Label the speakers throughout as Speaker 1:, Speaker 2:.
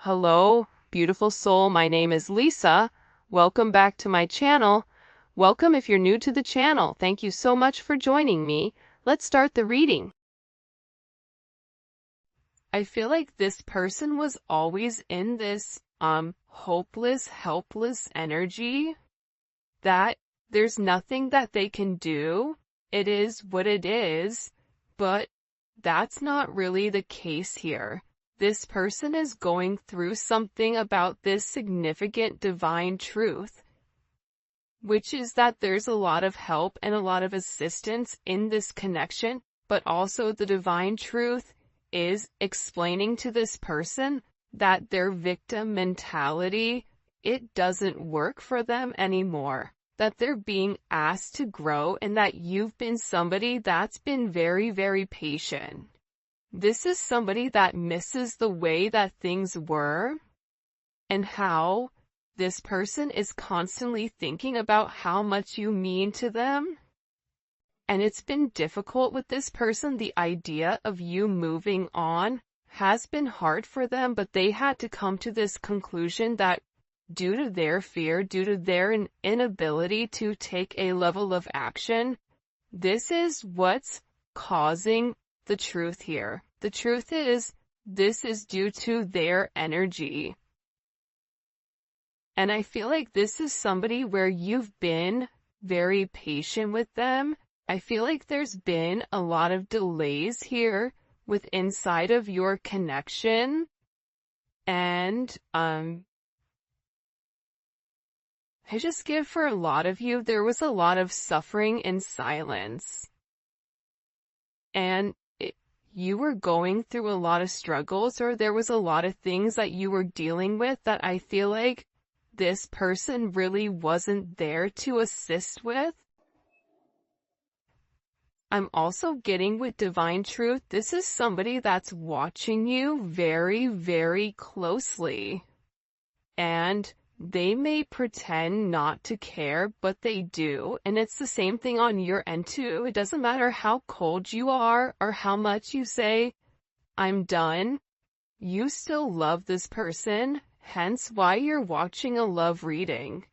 Speaker 1: Hello, beautiful soul. My name is Lisa. Welcome back to my channel. Welcome if you're new to the channel. Thank you so much for joining me. Let's start the reading. I feel like this person was always in this hopeless, helpless energy that there's nothing that they can do. It is what it is, but that's not really the case here. This person is going through something about this significant divine truth, which is that there's a lot of help and a lot of assistance in this connection, but also the divine truth is explaining to this person that their victim mentality, it doesn't work for them anymore, that they're being asked to grow, and that you've been somebody that's been very, very patient. This is somebody that misses the way that things were and how this person is constantly thinking about how much you mean to them. And it's been difficult with this person. The idea of you moving on has been hard for them, but they had to come to this conclusion that due to their fear, due to their inability to take a level of action, this is what's causing the truth here. The truth is, this is due to their energy. And I feel like this is somebody where you've been very patient with them. I feel like there's been a lot of delays here with inside of your connection. And, I just give for a lot of you, there was a lot of suffering in silence. And you were going through a lot of struggles, or there was a lot of things that you were dealing with that I feel like this person really wasn't there to assist with. I'm also getting with divine truth, this is somebody that's watching you very, very closely. And they may pretend not to care, but they do. And it's the same thing on your end too. It doesn't matter how cold you are or how much you say, I'm done. You still love this person, hence why you're watching a love reading.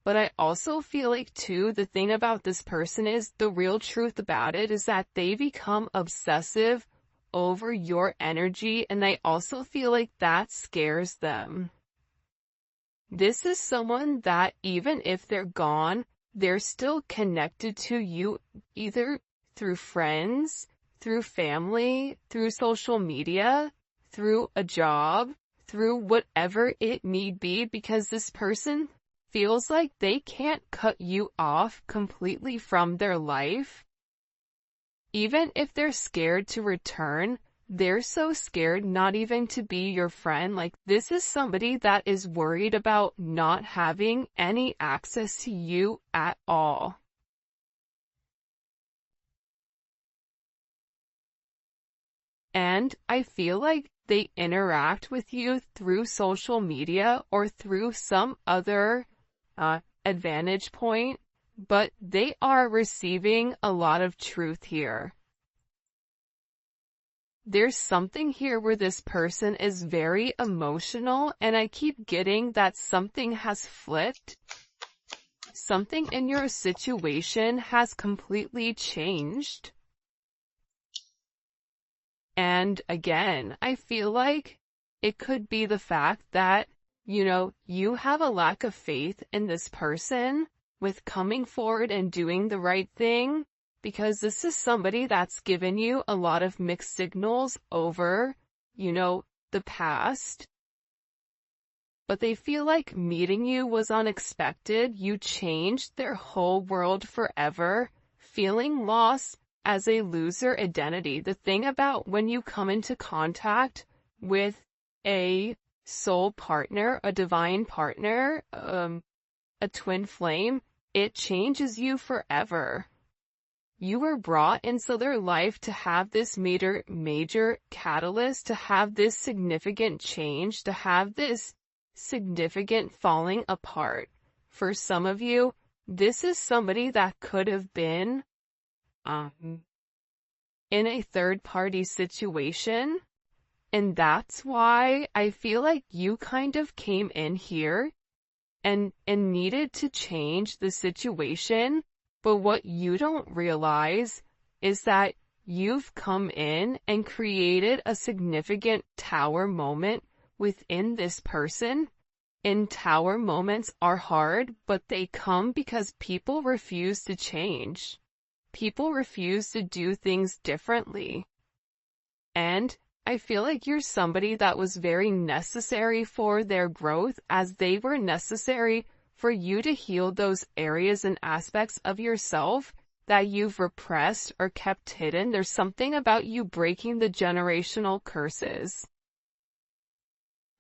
Speaker 1: But I also feel like too, the thing about this person is, the real truth about it is that they become obsessive over your energy, and I also feel like that scares them. This is someone that even if they're gone, they're still connected to you, either through friends, through family, through social media, through a job, through whatever it may be, because this person feels like they can't cut you off completely from their life. Even if they're scared to return, they're so scared not even to be your friend. Like, this is somebody that is worried about not having any access to you at all. And I feel like they interact with you through social media or through some other advantage point, but they are receiving a lot of truth here. There's something here where this person is very emotional, and I keep getting that something has flipped. Something in your situation has completely changed. And again, I feel like it could be the fact that, you have a lack of faith in this person with coming forward and doing the right thing. Because this is somebody that's given you a lot of mixed signals over, the past. But they feel like meeting you was unexpected. You changed their whole world forever, feeling lost as a loser identity. The thing about when you come into contact with a soul partner, a divine partner, a twin flame, it changes you forever. You were brought into their life to have this major catalyst, to have this significant change, to have this significant falling apart. For some of you, this is somebody that could have been in a third-party situation, And that's why I feel like you kind of came in here and needed to change the situation. But what you don't realize is that you've come in and created a significant tower moment within this person. And tower moments are hard, but they come because people refuse to change. People refuse to do things differently. And I feel like you're somebody that was very necessary for their growth, as they were necessary for you to heal those areas and aspects of yourself that you've repressed or kept hidden. There's something about you breaking the generational curses.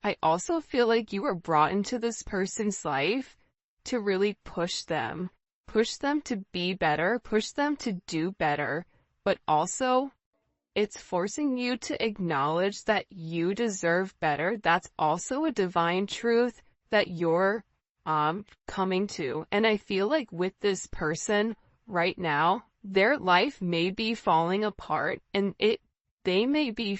Speaker 1: I also feel like you were brought into this person's life to really push them to be better, push them to do better, but also it's forcing you to acknowledge that you deserve better. That's also a divine truth that you're coming to. And I feel like with this person right now, their life may be falling apart, and they may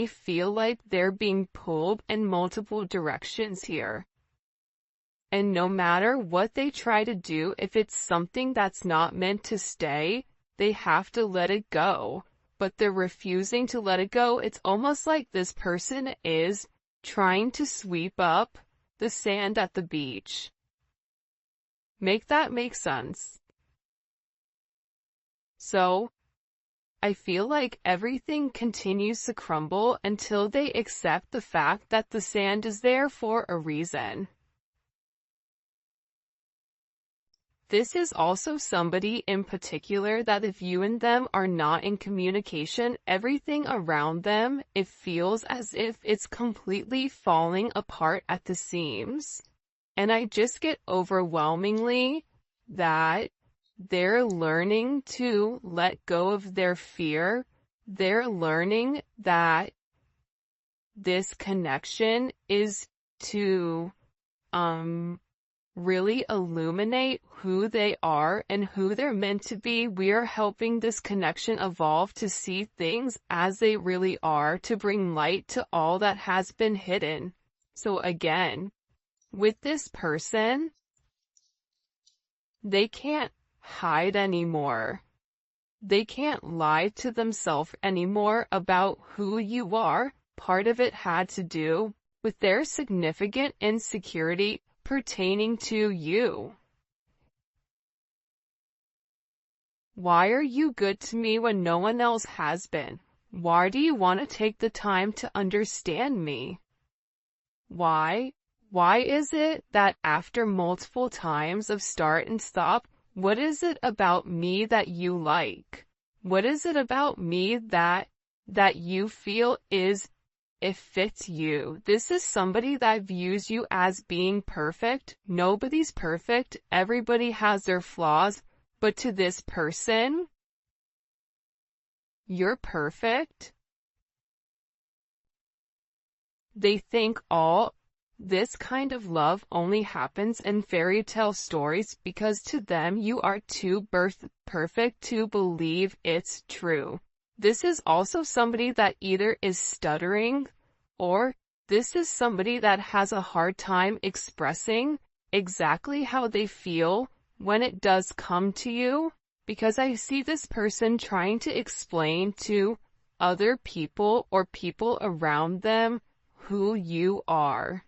Speaker 1: feel like they're being pulled in multiple directions here. And no matter what they try to do, if it's something that's not meant to stay, they have to let it go. But they're refusing to let it go. It's almost like this person is trying to sweep up the sand at the beach. Make that make sense? So, I feel like everything continues to crumble until they accept the fact that the sand is there for a reason. This is also somebody in particular that if you and them are not in communication, everything around them, it feels as if it's completely falling apart at the seams. And I just get overwhelmingly that they're learning to let go of their fear. They're learning that this connection is to, really illuminate who they are and who they're meant to be. We are helping this connection evolve to see things as they really are, to bring light to all that has been hidden. So again, with this person, they can't hide anymore. They can't lie to themselves anymore about who you are. Part of it had to do with their significant insecurity pertaining to you. Why are you good to me when no one else has been? Why do you want to take the time to understand me? Why? Why is it that after multiple times of start and stop, what is it about me that you like? What is it about me that you feel it fits you? This is somebody that views you as being perfect. Nobody's perfect. Everybody has their flaws. But to this person, you're perfect. They think all this kind of love only happens in fairy tale stories because to them you are too perfect to believe it's true. This is also somebody that either is stuttering, or this is somebody that has a hard time expressing exactly how they feel when it does come to you, because I see this person trying to explain to other people or people around them who you are,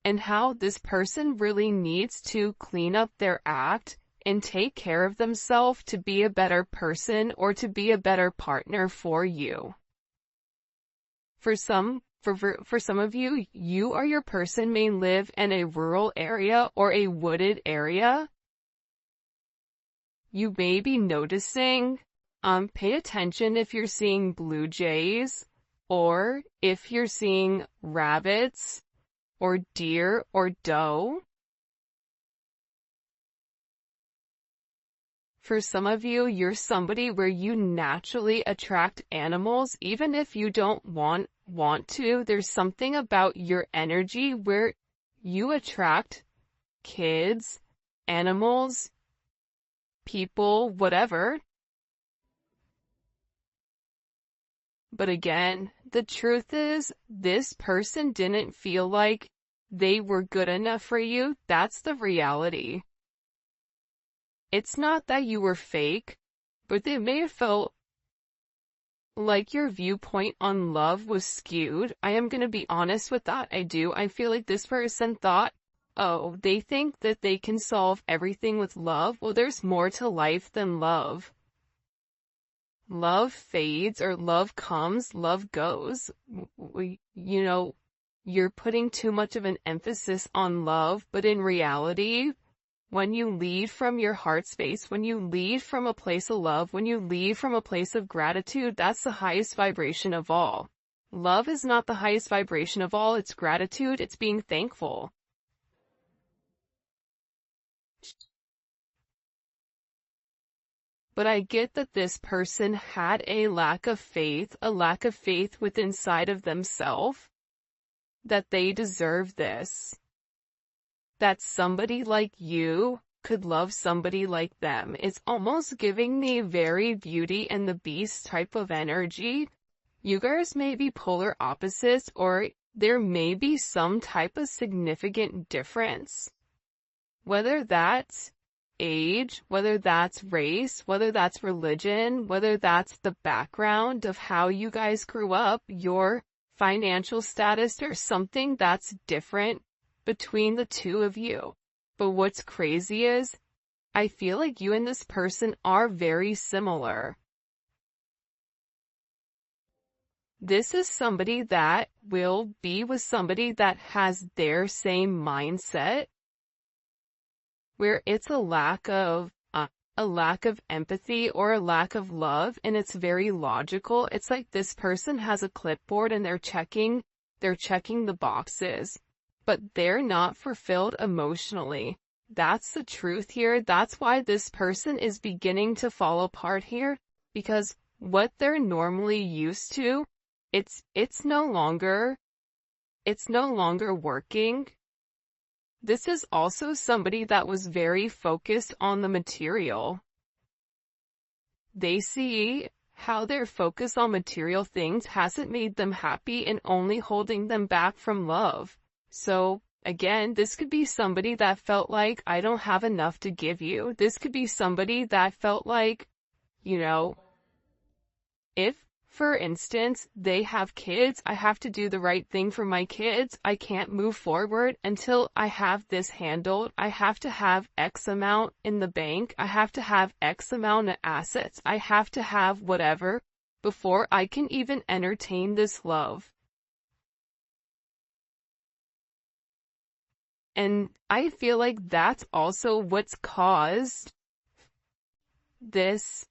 Speaker 1: and how this person really needs to clean up their act and take care of themselves to be a better person or to be a better partner for you. For some of you, you or your person may live in a rural area or a wooded area. You may be noticing, pay attention if you're seeing blue jays, or if you're seeing rabbits, or deer, or doe. For some of you, you're somebody where you naturally attract animals, even if you don't want to. There's something about your energy where you attract kids, animals, people, whatever. But again, the truth is, this person didn't feel like they were good enough for you. That's the reality. It's not that you were fake, but they may have felt like your viewpoint on love was skewed. I am gonna be honest with that. I feel like this person thought, oh, they think that they can solve everything with love. Well, there's more to life than love. Love fades, or love comes, love goes. You're putting too much of an emphasis on love, but in reality, when you lead from your heart space, when you lead from a place of love, when you lead from a place of gratitude, that's the highest vibration of all. Love is not the highest vibration of all, it's gratitude, it's being thankful. But I get that this person had a lack of faith within inside of themselves, that they deserve this. That somebody like you could love somebody like them. It's almost giving me very Beauty and the Beast type of energy. You guys may be polar opposites, or there may be some type of significant difference. Whether that's age, whether that's race, whether that's religion, whether that's the background of how you guys grew up, your financial status, or something that's different between the two of you. But what's crazy is, I feel like you and this person are very similar. This is somebody that will be with somebody that has their same mindset, where it's a lack of empathy or a lack of love, and it's very logical. It's like this person has a clipboard and they're checking the boxes, but they're not fulfilled emotionally. That's the truth here. That's why this person is beginning to fall apart here, because what they're normally used to, it's no longer working. This is also somebody that was very focused on the material. They see how their focus on material things hasn't made them happy and only holding them back from love. So, again, this could be somebody that felt like, I don't have enough to give you. This could be somebody that felt like, if, for instance, they have kids, I have to do the right thing for my kids. I can't move forward until I have this handled. I have to have X amount in the bank. I have to have X amount of assets. I have to have whatever before I can even entertain this love. And I feel like that's also what's caused this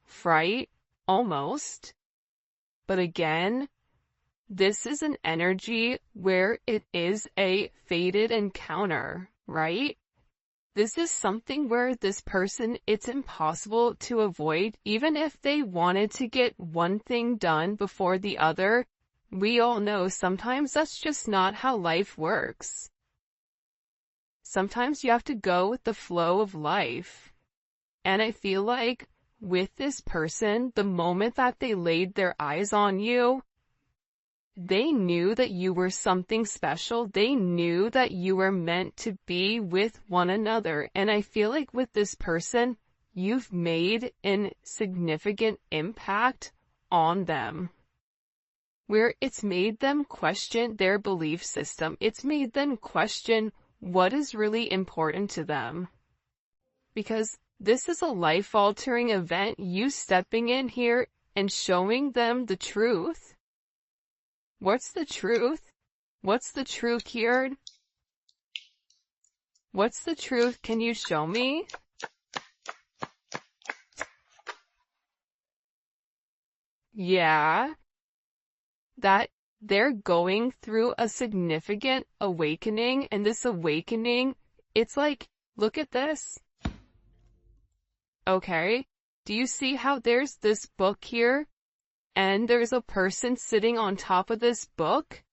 Speaker 1: fright, almost. But again, this is an energy where it is a fated encounter, right? This is something where this person, it's impossible to avoid. Even if they wanted to get one thing done before the other, we all know sometimes that's just not how life works. Sometimes you have to go with the flow of life. And I feel like with this person, the moment that they laid their eyes on you, they knew that you were something special. They knew that you were meant to be with one another. And I feel like with this person, you've made a significant impact on them, where it's made them question their belief system. It's made them question what is really important to them. Because this is a life-altering event, you stepping in here and showing them the truth. What's the truth? What's the truth here? What's the truth? Can you show me? Yeah. That they're going through a significant awakening, and this awakening, it's like, look at this. Okay, do you see how there's this book here, and there's a person sitting on top of this book?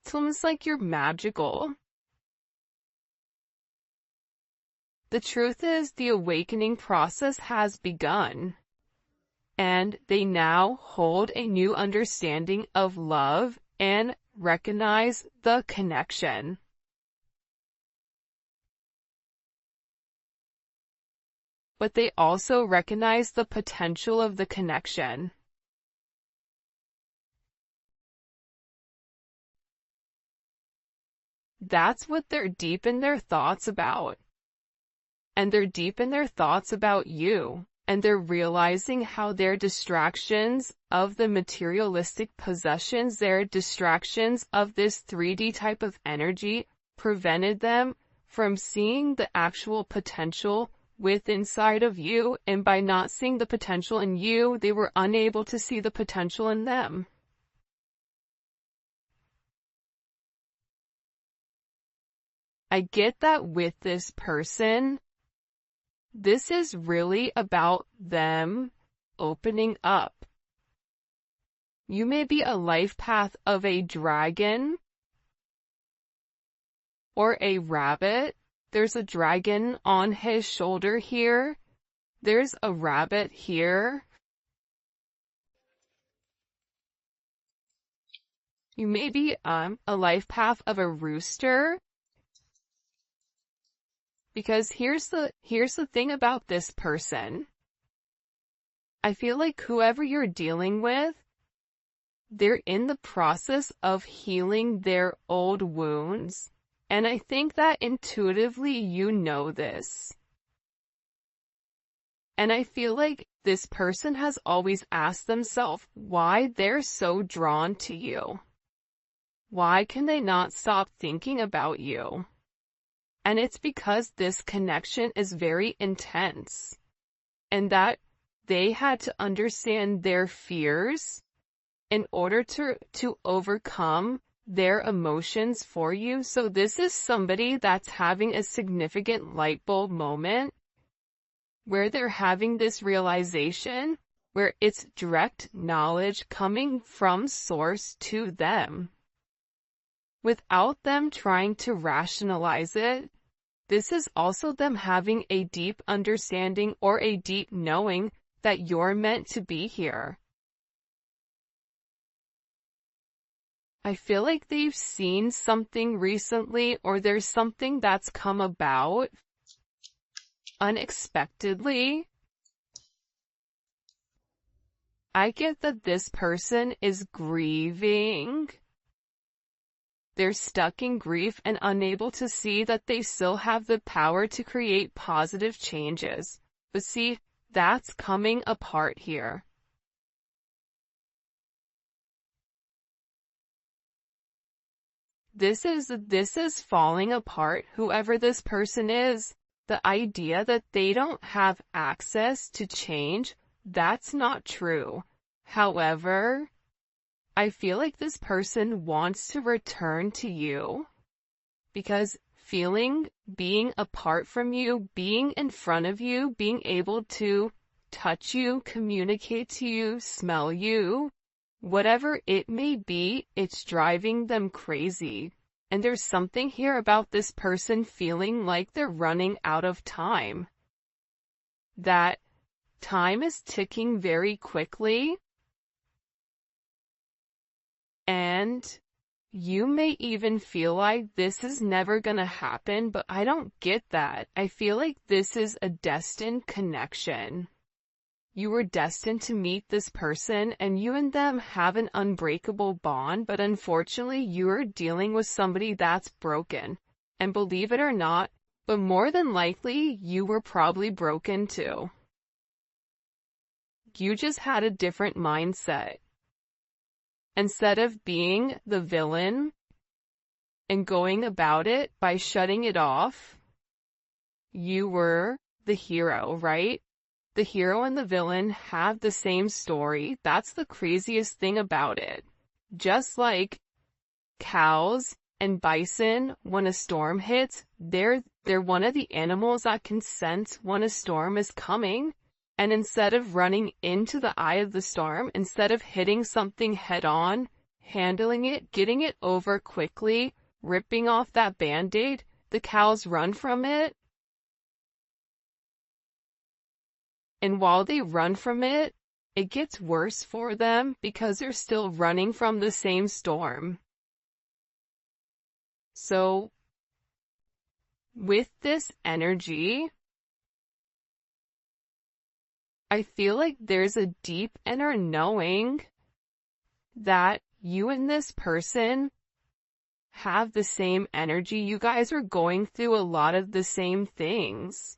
Speaker 1: It's almost like you're magical. The truth is, the awakening process has begun. and they now hold a new understanding of love and recognize the connection. But they also recognize the potential of the connection. That's what they're deep in their thoughts about. And they're deep in their thoughts about you. And they're realizing how their distractions of the materialistic possessions, their distractions of this 3D type of energy, prevented them from seeing the actual potential inside of you, and by not seeing the potential in you, they were unable to see the potential in them. I get that with this person, this is really about them opening up. You may be a life path of a dragon or a rabbit. There's a dragon on his shoulder here. There's a rabbit here. You may be a life path of a rooster. Because here's the thing about this person. I feel like whoever you're dealing with, they're in the process of healing their old wounds. And I think that intuitively you know this. And I feel like this person has always asked themselves why they're so drawn to you. Why can they not stop thinking about you? And it's because this connection is very intense. And that they had to understand their fears in order to overcome their emotions for you. So this is somebody that's having a significant light bulb moment where they're having this realization where it's direct knowledge coming from source to them without them trying to rationalize it. This is also them having a deep understanding or a deep knowing that you're meant to be here. I feel like they've seen something recently, or there's something that's come about unexpectedly. I get that this person is grieving. They're stuck in grief and unable to see that they still have the power to create positive changes. But see, that's coming apart here. This is falling apart, whoever this person is. The idea that they don't have access to change, that's not true. However, I feel like this person wants to return to you because being apart from you, being in front of you, being able to touch you, communicate to you, smell you, whatever it may be, it's driving them crazy. And there's something here about this person feeling like they're running out of time. That time is ticking very quickly. And you may even feel like this is never gonna happen, but I don't get that. I feel like this is a destined connection. You were destined to meet this person and you and them have an unbreakable bond, but unfortunately you're dealing with somebody that's broken. And believe it or not, but more than likely you were probably broken too. You just had a different mindset. Instead of being the villain and going about it by shutting it off, you were the hero, right? The hero and the villain have the same story. That's the craziest thing about it. Just like cows and bison, when a storm hits, they're one of the animals that can sense when a storm is coming. And instead of running into the eye of the storm, instead of hitting something head on, handling it, getting it over quickly, ripping off that band-aid, the cows run from it. And while they run from it, it gets worse for them because they're still running from the same storm. So, with this energy, I feel like there's a deep inner knowing that you and this person have the same energy. You guys are going through a lot of the same things.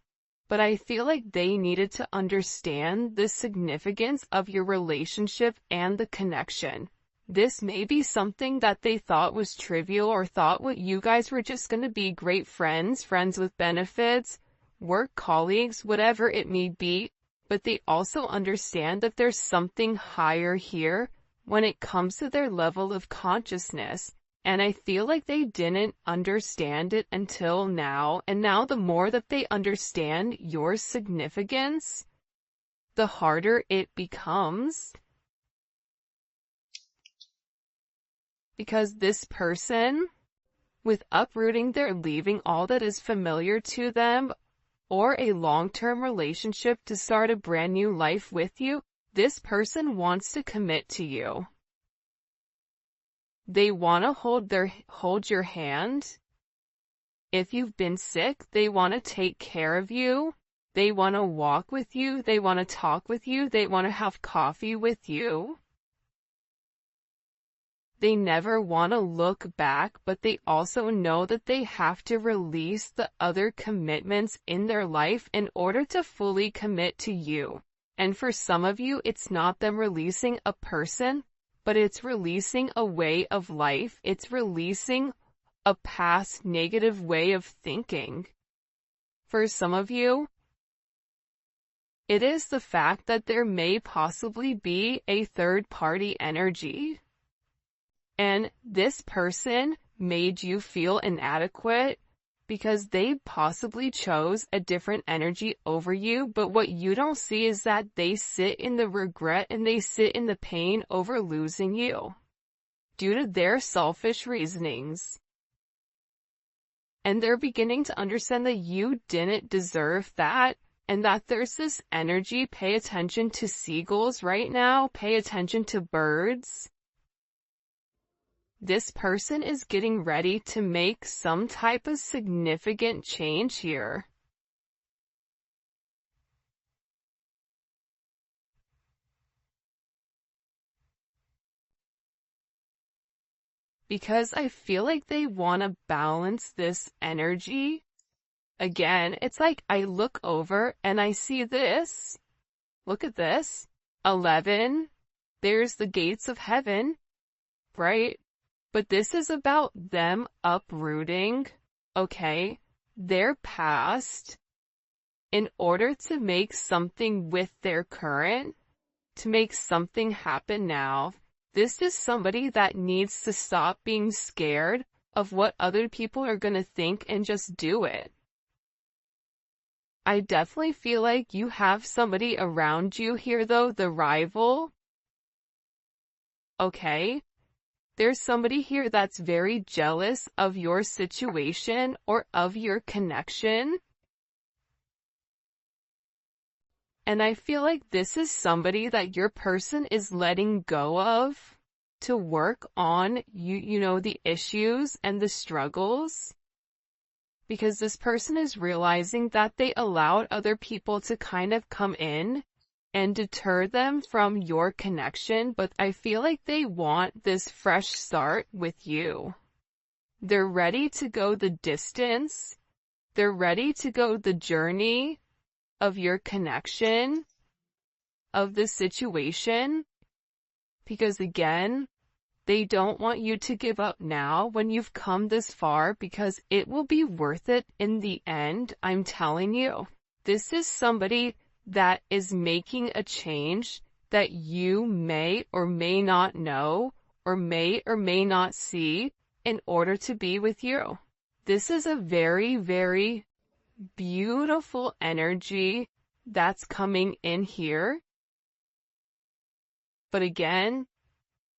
Speaker 1: But I feel like they needed to understand the significance of your relationship and the connection. This may be something that they thought was trivial or thought what you guys were just going to be great friends, friends with benefits, work colleagues, whatever it may be. But they also understand that there's something higher here when it comes to their level of consciousness. And I feel like they didn't understand it until now. And now the more that they understand your significance, the harder it becomes. Because this person, with uprooting, they're leaving all that is familiar to them, or a long-term relationship to start a brand new life with you, this person wants to commit to you. They want to hold your hand. If you've been sick, they want to take care of you. They want to walk with you. They want to talk with you. They want to have coffee with you. They never want to look back, but they also know that they have to release the other commitments in their life in order to fully commit to you. And for some of you, it's not them releasing a person, but it's releasing a way of life. It's releasing a past negative way of thinking. For some of you, it is the fact that there may possibly be a third-party energy. And this person made you feel inadequate because they possibly chose a different energy over you, but what you don't see is that they sit in the regret and they sit in the pain over losing you due to their selfish reasonings. And they're beginning to understand that you didn't deserve that, and that there's this energy. Pay attention to seagulls right now. Pay attention to birds. This person is getting ready to make some type of significant change here. Because I feel like they want to balance this energy. Again, it's like I look over and I see this. Look at this. 11. There's the gates of heaven, right? But this is about them uprooting, okay, their past in order to make something with their current, to make something happen now. This is somebody that needs to stop being scared of what other people are going to think and just do it. I definitely feel like you have somebody around you here though, the rival. Okay? There's somebody here that's very jealous of your situation or of your connection. And I feel like this is somebody that your person is letting go of to work on you know, the issues and the struggles. Because this person is realizing that they allowed other people to kind of come in and deter them from your connection, but I feel like they want this fresh start with you. They're ready to go the distance. They're ready to go the journey of your connection, of the situation, because again, they don't want you to give up now when you've come this far, because it will be worth it in the end, I'm telling you. This is somebody that is making a change that you may or may not know or may not see in order to be with you. This is a very, very beautiful energy that's coming in here. But again,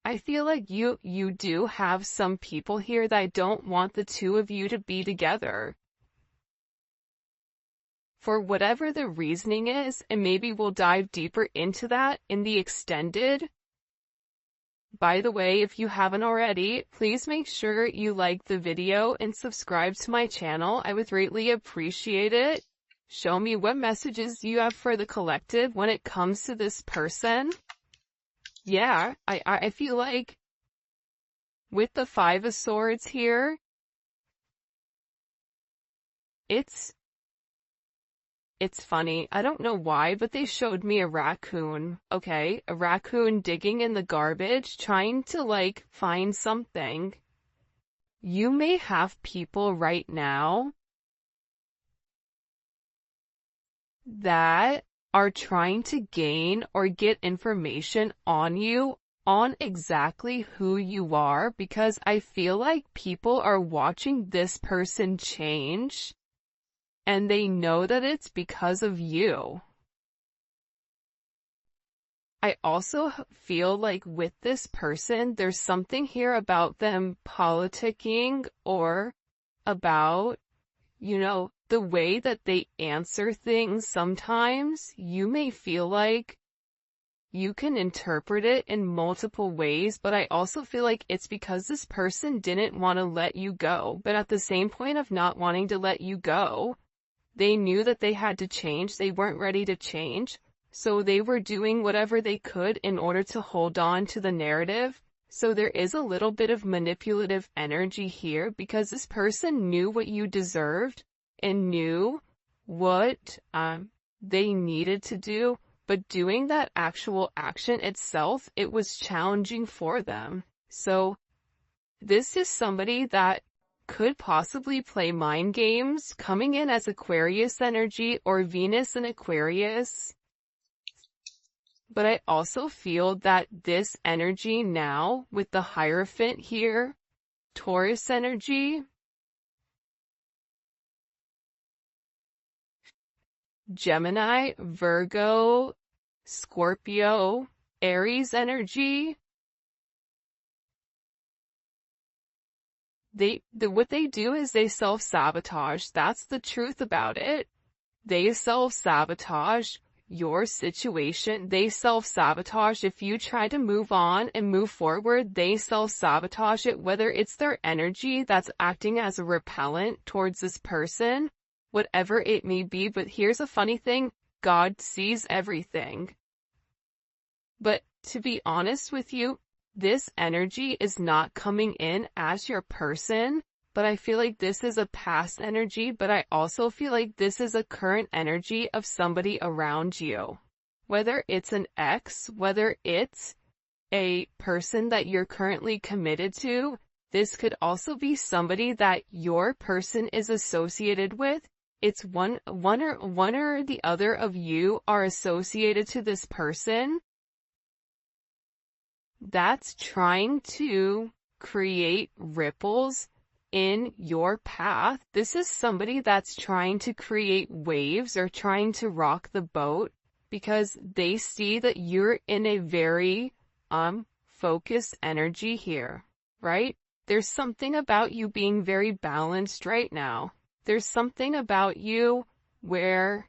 Speaker 1: I feel like you do have some people here that don't want the two of you to be together. for whatever the reasoning is, and maybe we'll dive deeper into that in the extended. By the way, if you haven't already, please make sure you like the video and subscribe to my channel. I would greatly appreciate it. Show me what messages you have for the collective when it comes to this person. Yeah, I feel like with the Five of Swords here, it's funny. I don't know why, but they showed me a raccoon, okay? A raccoon digging in the garbage, trying to, like, find something. You may have people right now that are trying to gain or get information on you, on exactly who you are, because I feel like people are watching this person change, and they know that it's because of you. I also feel like with this person, there's something here about them politicking or about, the way that they answer things. Sometimes you may feel like you can interpret it in multiple ways, but I also feel like it's because this person didn't want to let you go. But at the same point of not wanting to let you go, they knew that they had to change. They weren't ready to change. So they were doing whatever they could in order to hold on to the narrative. So there is a little bit of manipulative energy here because this person knew what you deserved and knew what they needed to do, but doing that actual action itself, it was challenging for them. So this is somebody that could possibly play mind games, coming in as Aquarius energy or Venus in Aquarius. But I also feel that this energy now, with the Hierophant here, Taurus energy, Gemini, Virgo, Scorpio, Aries energy, what they do is they self-sabotage. That's the truth about it. They self-sabotage your situation. They self-sabotage. If you try to move on and move forward, they self-sabotage it, whether it's their energy that's acting as a repellent towards this person, whatever it may be. But here's a funny thing, God sees everything. But to be honest with you, this energy is not coming in as your person, but I feel like this is a past energy, but I also feel like this is a current energy of somebody around you. Whether it's an ex, whether it's a person that you're currently committed to, this could also be somebody that your person is associated with. It's one or the other of you are associated to this person that's trying to create ripples in your path. This is somebody that's trying to create waves or trying to rock the boat because they see that you're in a very focused energy here, right? There's something about you being very balanced right now. There's something about you where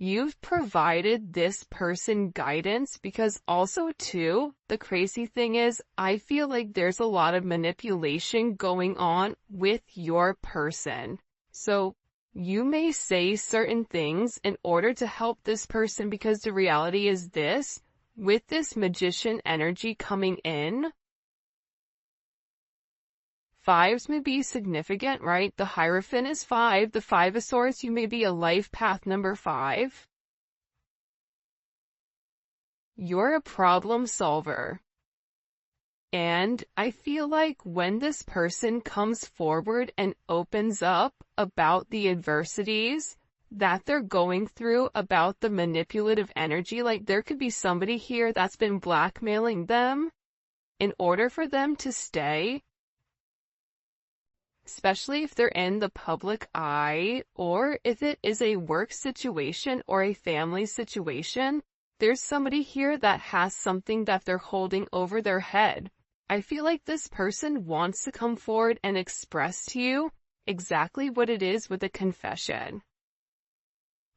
Speaker 1: you've provided this person guidance, because also too, the crazy thing is, I feel like there's a lot of manipulation going on with your person. So you may say certain things in order to help this person, because the reality is this, with this Magician energy coming in, fives may be significant, right? The Hierophant is 5. The Five of Swords, you may be a life path number 5. You're a problem solver. And I feel like when this person comes forward and opens up about the adversities that they're going through, about the manipulative energy, like there could be somebody here that's been blackmailing them in order for them to stay, especially if they're in the public eye, or if it is a work situation or a family situation. There's somebody here that has something that they're holding over their head. I feel like this person wants to come forward and express to you exactly what it is with a confession.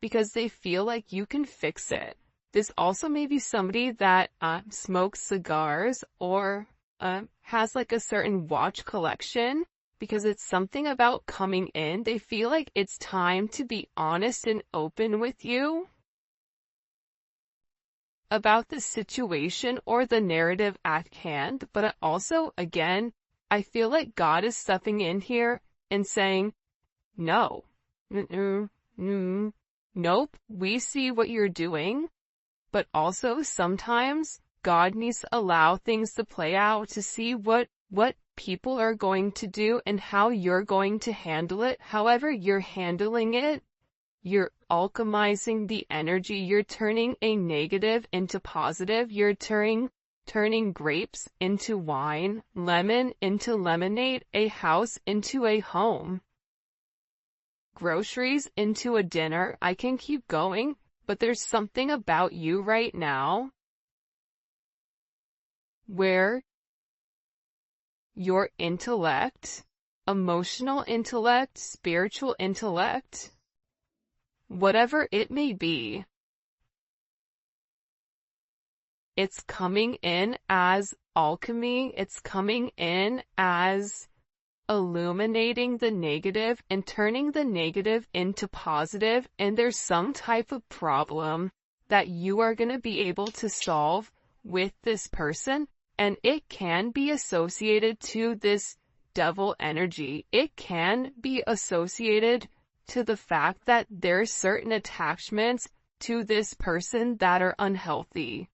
Speaker 1: because they feel like you can fix it. This also may be somebody that smokes cigars or has like a certain watch collection, because it's something about coming in. They feel like it's time to be honest and open with you about the situation or the narrative at hand. But also, again, I feel like God is stepping in here and saying, no, nope, we see what you're doing. But also sometimes God needs to allow things to play out to see what people are going to do and how you're going to handle it. However you're handling it, you're alchemizing the energy. You're turning a negative into positive. You're turning grapes into wine, lemon into lemonade, a house into a home, groceries into a dinner. I can keep going, but there's something about you right now where your intellect, emotional intellect, spiritual intellect, whatever it may be, it's coming in as alchemy. It's coming in as illuminating the negative and turning the negative into positive. And there's some type of problem that you are going to be able to solve with this person. And it can be associated to this devil energy. It can be associated to the fact that there's certain attachments to this person that are unhealthy.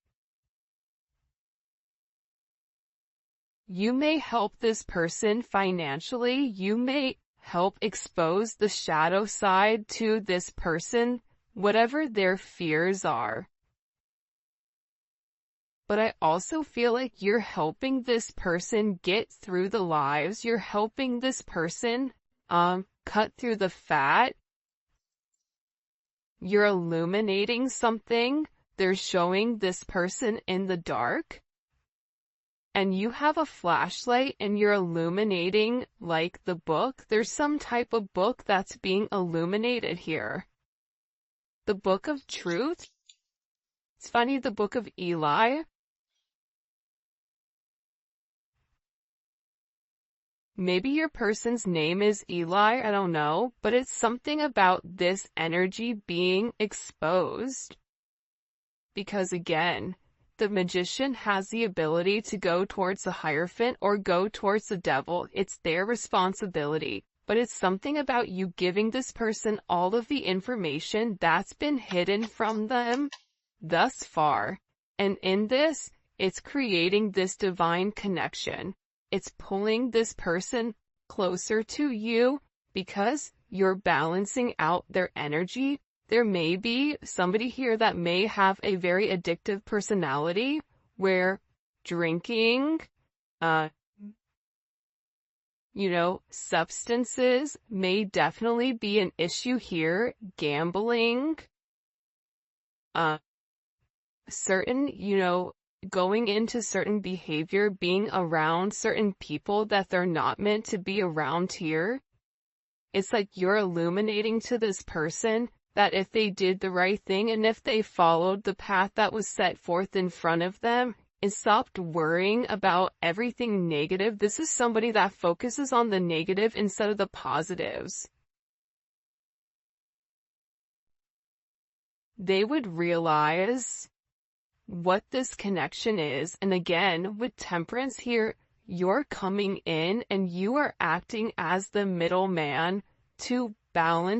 Speaker 1: You may help this person financially. You may help expose the shadow side to this person, whatever their fears are. But I also feel like you're helping this person get through the lives. You're helping this person cut through the fat. You're illuminating something. They're showing this person in the dark. And you have a flashlight and you're illuminating like the book. There's some type of book that's being illuminated here. The book of truth. It's funny, the book of Eli. Maybe your person's name is Eli, I don't know, but it's something about this energy being exposed. Because again, the magician has the ability to go towards the Hierophant or go towards the devil. It's their responsibility. But it's something about you giving this person all of the information that's been hidden from them thus far. And in this, it's creating this divine connection. It's pulling this person closer to you because you're balancing out their energy. There may be somebody here that may have a very addictive personality where drinking, substances may definitely be an issue here. Gambling, certain, going into certain behavior, being around certain people that they're not meant to be around here. It's like you're illuminating to this person that if they did the right thing and if they followed the path that was set forth in front of them and stopped worrying about everything negative, this is somebody that focuses on the negative instead of the positives. They would realize what this connection is. And again, with Temperance here, you're coming in and you are acting as the middleman to balance